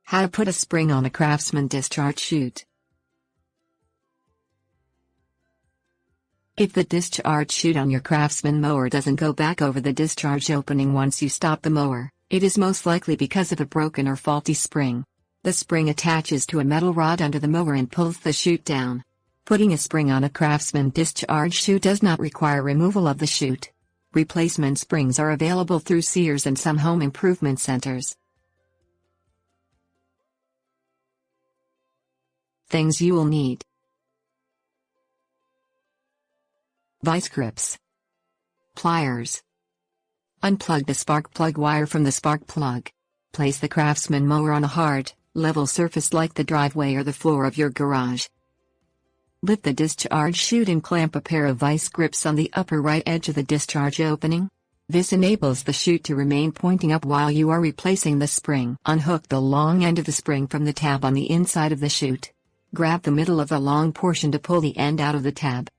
How to put a spring on a Craftsman Discharge Chute. If the discharge chute on your Craftsman mower doesn't go back over the discharge opening once you stop the mower, it is most likely because of a broken or faulty spring. The spring attaches to a metal rod under the mower and pulls the chute down. Putting a spring on a Craftsman Discharge Chute does not require removal of the chute. Replacement springs are available through Sears and some home improvement centers. Things you will need: vice grips, pliers. Unplug the spark plug wire from the spark plug. Place the Craftsman mower on a hard, level surface like the driveway or the floor of your garage. Lift the discharge chute and clamp a pair of vice grips on the upper right edge of the discharge opening. This enables the chute to remain pointing up while you are replacing the spring. Unhook the long end of the spring from the tab on the inside of the chute. Grab the middle of the long portion to pull the end out of the tab.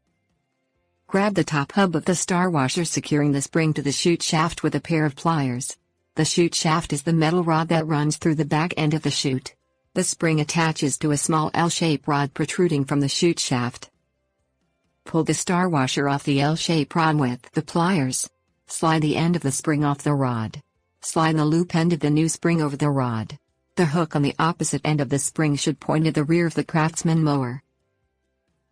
Grab the top hub of the star washer securing the spring to the chute shaft with a pair of pliers. The chute shaft is the metal rod that runs through the back end of the chute. The spring attaches to a small L-shaped rod protruding from the chute shaft. Pull the star washer off the L-shaped rod with the pliers. Slide the end of the spring off the rod. Slide the loop end of the new spring over the rod. The hook on the opposite end of the spring should point at the rear of the Craftsman mower.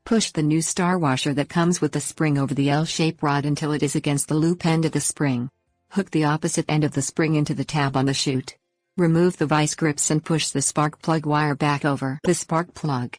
Push the new star washer that comes with the spring over the L-shaped rod until it is against the loop end of the spring. Hook the opposite end of the spring into the tab on the chute. Remove the vice grips and push the spark plug wire back over the spark plug.